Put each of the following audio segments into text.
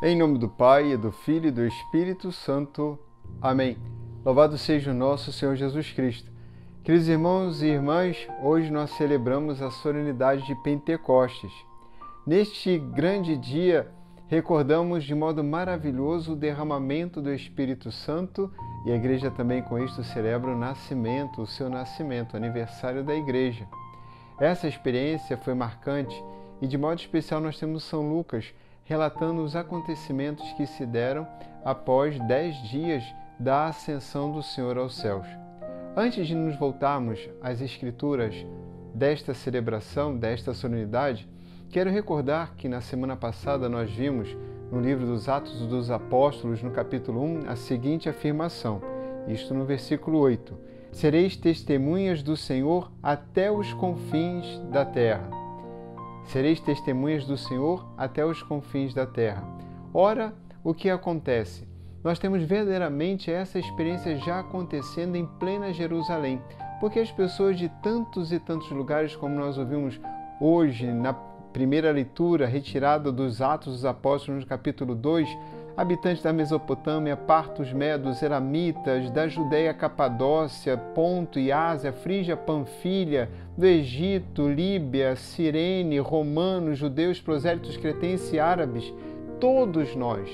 Em nome do Pai, e do Filho e do Espírito Santo. Amém. Louvado seja o nosso Senhor Jesus Cristo. Queridos irmãos e irmãs, hoje nós celebramos a solenidade de Pentecostes. Neste grande dia, recordamos de modo maravilhoso o derramamento do Espírito Santo e a Igreja também com isto celebra o seu nascimento, o aniversário da Igreja. Essa experiência foi marcante e de modo especial nós temos São Lucas relatando os acontecimentos que se deram após 10 dias da ascensão do Senhor aos céus. Antes de nos voltarmos às Escrituras desta celebração, desta solenidade, quero recordar que na semana passada nós vimos no livro dos Atos dos Apóstolos, no capítulo 1, a seguinte afirmação, isto no versículo 8: Sereis testemunhas do Senhor até os confins da terra. Sereis testemunhas do Senhor até os confins da terra. Ora, o que acontece? Nós temos verdadeiramente essa experiência já acontecendo em plena Jerusalém, porque as pessoas de tantos e tantos lugares, como nós ouvimos hoje na primeira leitura retirada dos Atos dos Apóstolos, no capítulo 2, habitantes da Mesopotâmia, partos, medos, elamitas, da Judéia, Capadócia, Ponto e Ásia, Frígia, Panfilha, do Egito, Líbia, Cirene, romanos, judeus, prosélitos, cretenses e árabes, todos nós.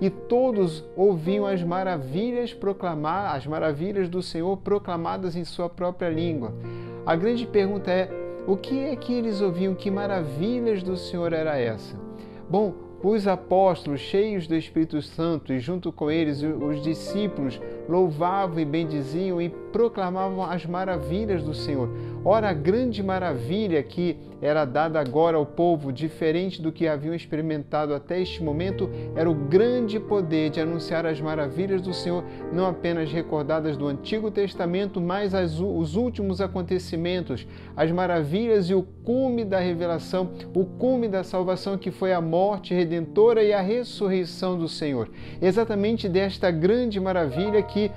E todos ouviam as maravilhas do Senhor proclamadas em sua própria língua. A grande pergunta é, o que é que eles ouviam? Que maravilhas do Senhor era essa? Bom, os apóstolos, cheios do Espírito Santo, e junto com eles os discípulos, louvavam e bendiziam e proclamavam as maravilhas do Senhor. Ora, a grande maravilha que era dada agora ao povo, diferente do que haviam experimentado até este momento, era o grande poder de anunciar as maravilhas do Senhor, não apenas recordadas do Antigo Testamento, mas os últimos acontecimentos, as maravilhas e o cume da revelação, o cume da salvação, que foi a morte redentora e a ressurreição do Senhor. Exatamente desta grande maravilha que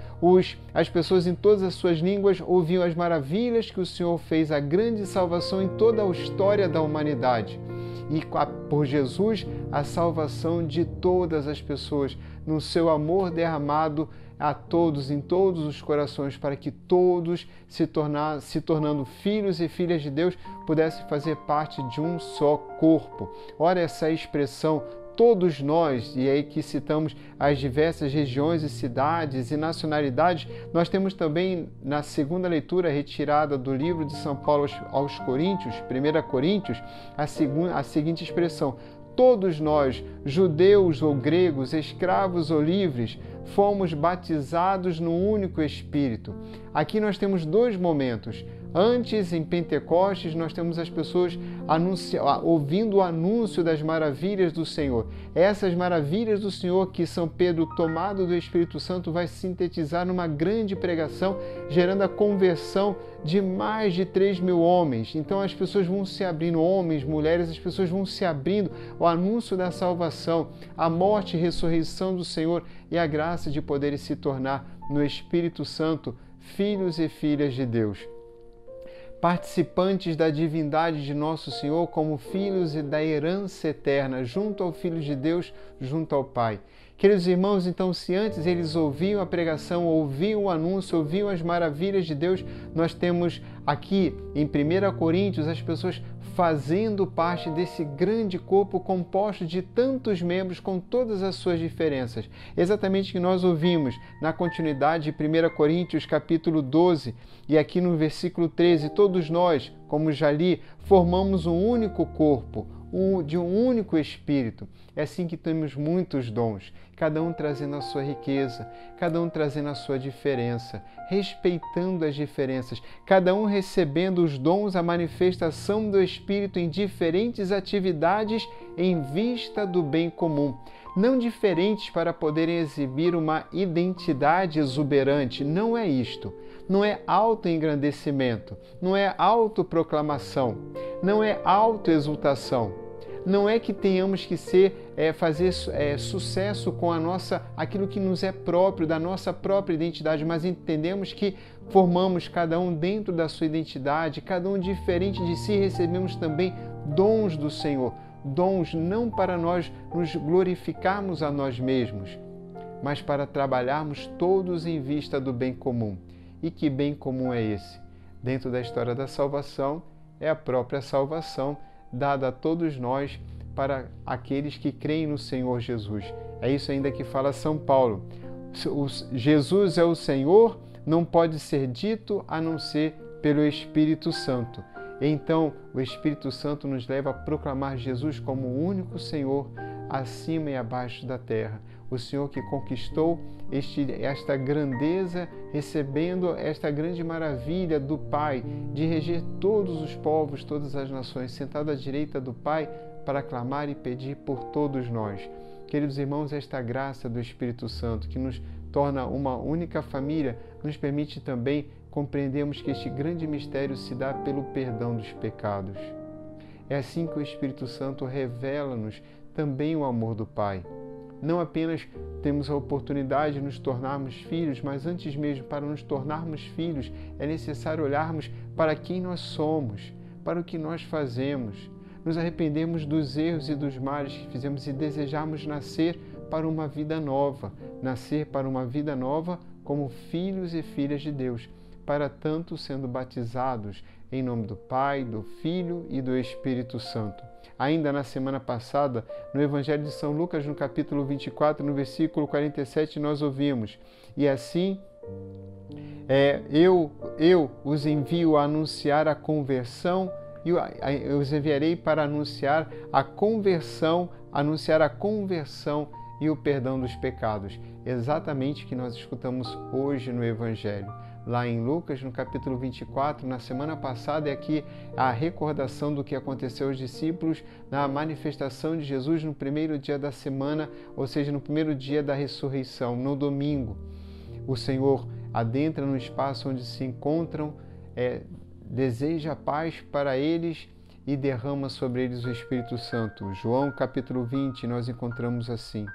as pessoas em todas as suas línguas ouviam as maravilhas que o Senhor fez, a grande salvação em toda a história da humanidade. E por Jesus, a salvação de todas as pessoas, no seu amor derramado a todos, em todos os corações, para que todos, se tornando filhos e filhas de Deus, pudessem fazer parte de um só corpo. Ora, essa expressão, todos nós, e aí que citamos as diversas regiões e cidades e nacionalidades, nós temos também na segunda leitura retirada do livro de São Paulo aos Coríntios, 1 Coríntios, a seguinte expressão: todos nós, judeus ou gregos, escravos ou livres, fomos batizados no único Espírito. Aqui nós temos dois momentos. Antes, em Pentecostes, nós temos as pessoas ouvindo o anúncio das maravilhas do Senhor. Essas maravilhas do Senhor que São Pedro, tomado do Espírito Santo, vai sintetizar numa grande pregação, gerando a conversão de mais de 3.000 homens. Então as pessoas vão se abrindo, homens, mulheres, as pessoas vão se abrindo ao anúncio da salvação, a morte e ressurreição do Senhor e a graça de poderem se tornar no Espírito Santo filhos e filhas de Deus, participantes da divindade de nosso Senhor como filhos e da herança eterna, junto ao Filho de Deus, junto ao Pai. Queridos irmãos, então, se antes eles ouviam a pregação, ouviam o anúncio, ouviam as maravilhas de Deus, nós temos aqui em 1 Coríntios as pessoas fazendo parte desse grande corpo composto de tantos membros com todas as suas diferenças. Exatamente o que nós ouvimos na continuidade de 1 Coríntios capítulo 12 e aqui no versículo 13, todos nós, como já li, formamos um único corpo, de um único Espírito. É assim que temos muitos dons, cada um trazendo a sua riqueza, cada um trazendo a sua diferença, respeitando as diferenças, cada um recebendo os dons, a manifestação do Espírito em diferentes atividades em vista do bem comum. Não diferentes para poderem exibir uma identidade exuberante, não é isto. Não é autoengrandecimento, não é autoproclamação, não é autoexultação. Não é que tenhamos que fazer sucesso com aquilo que nos é próprio, da nossa própria identidade, mas entendemos que formamos cada um dentro da sua identidade, cada um diferente de si, recebemos também dons do Senhor, dons não para nós nos glorificarmos a nós mesmos, mas para trabalharmos todos em vista do bem comum. E que bem comum é esse? Dentro da história da salvação, é a própria salvação dada a todos nós para aqueles que creem no Senhor Jesus. É isso ainda que fala São Paulo. Jesus é o Senhor, não pode ser dito a não ser pelo Espírito Santo. Então, o Espírito Santo nos leva a proclamar Jesus como o único Senhor acima e abaixo da terra. O Senhor que conquistou esta grandeza, recebendo esta grande maravilha do Pai, de reger todos os povos, todas as nações, sentado à direita do Pai, para clamar e pedir por todos nós. Queridos irmãos, esta graça do Espírito Santo, que nos torna uma única família, nos permite também compreendermos que este grande mistério se dá pelo perdão dos pecados. É assim que o Espírito Santo revela-nos também o amor do Pai. Não apenas temos a oportunidade de nos tornarmos filhos, mas antes mesmo, para nos tornarmos filhos, é necessário olharmos para quem nós somos, para o que nós fazemos, nos arrependermos dos erros e dos males que fizemos e desejarmos nascer para uma vida nova, nascer para uma vida nova como filhos e filhas de Deus, para tanto sendo batizados em nome do Pai, do Filho e do Espírito Santo. Ainda na semana passada, no Evangelho de São Lucas, no capítulo 24, no versículo 47, nós ouvimos: e assim eu os envio a anunciar a conversão, e eu os enviarei para anunciar a conversão e o perdão dos pecados. Exatamente o que nós escutamos hoje no Evangelho. Lá em Lucas, no capítulo 24, na semana passada, é aqui a recordação do que aconteceu aos discípulos na manifestação de Jesus no primeiro dia da semana, ou seja, no primeiro dia da ressurreição, no domingo. O Senhor adentra no espaço onde se encontram, deseja paz para eles e derrama sobre eles o Espírito Santo. João capítulo 20, nós encontramos assim: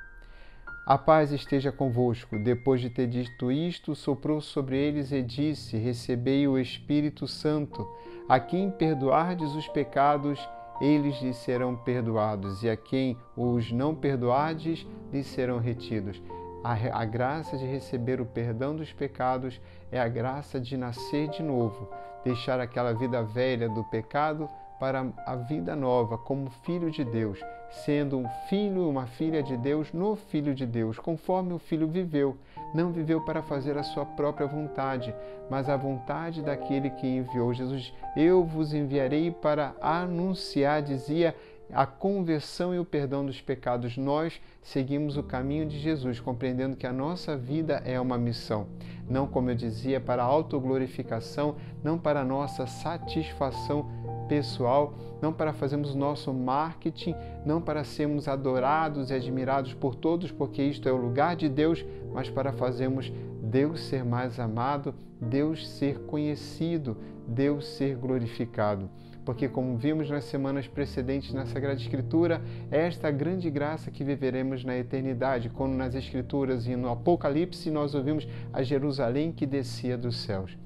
a paz esteja convosco. Depois de ter dito isto, soprou sobre eles e disse: recebei o Espírito Santo. A quem perdoardes os pecados, eles lhes serão perdoados, e a quem os não perdoardes, lhes serão retidos. A graça de receber o perdão dos pecados é a graça de nascer de novo, deixar aquela vida velha do pecado para a vida nova, como filho de Deus, sendo um filho, uma filha de Deus no Filho de Deus, conforme o Filho viveu. Não viveu para fazer a sua própria vontade, mas a vontade daquele que enviou. Jesus: eu vos enviarei para anunciar, dizia, a conversão e o perdão dos pecados. Nós seguimos o caminho de Jesus, compreendendo que a nossa vida é uma missão. Não, como eu dizia, para a autoglorificação, não para a nossa satisfação pessoal, não para fazermos nosso marketing, não para sermos adorados e admirados por todos, porque isto é o lugar de Deus, mas para fazermos Deus ser mais amado, Deus ser conhecido, Deus ser glorificado. Porque, como vimos nas semanas precedentes na Sagrada Escritura, é esta grande graça que viveremos na eternidade, quando nas Escrituras e no Apocalipse nós ouvimos a Jerusalém que descia dos céus.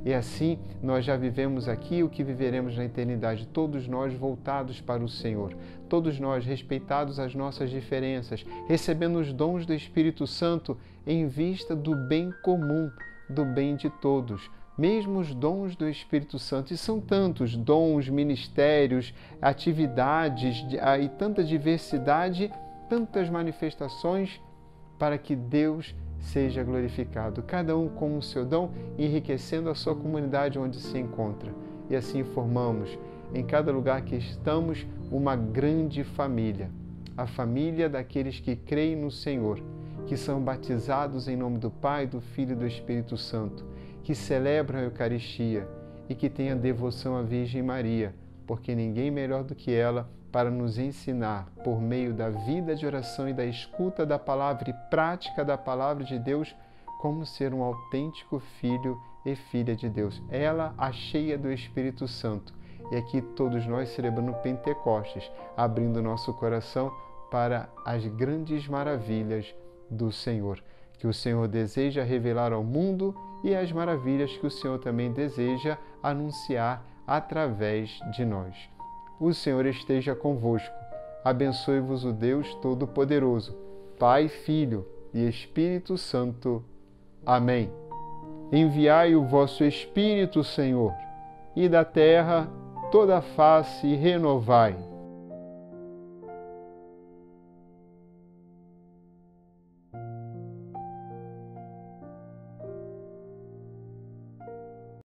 E assim nós já vivemos aqui o que viveremos na eternidade, todos nós voltados para o Senhor, todos nós respeitados as nossas diferenças, recebendo os dons do Espírito Santo em vista do bem comum, do bem de todos. Mesmo os dons do Espírito Santo, e são tantos dons, ministérios, atividades e tanta diversidade, tantas manifestações para que Deus seja glorificado, cada um com o seu dom, enriquecendo a sua comunidade onde se encontra. E assim formamos, em cada lugar que estamos, uma grande família, a família daqueles que creem no Senhor, que são batizados em nome do Pai, do Filho e do Espírito Santo, que celebram a Eucaristia e que têm a devoção à Virgem Maria, porque ninguém melhor do que ela para nos ensinar, por meio da vida de oração e da escuta da palavra e prática da palavra de Deus, como ser um autêntico filho e filha de Deus. Ela, a cheia do Espírito Santo. E aqui todos nós celebrando Pentecostes, abrindo nosso coração para as grandes maravilhas do Senhor, que o Senhor deseja revelar ao mundo, e as maravilhas que o Senhor também deseja anunciar através de nós. O Senhor esteja convosco. Abençoe-vos o Deus Todo-Poderoso, Pai, Filho e Espírito Santo. Amém. Enviai o vosso Espírito, Senhor, e da terra toda a face renovai.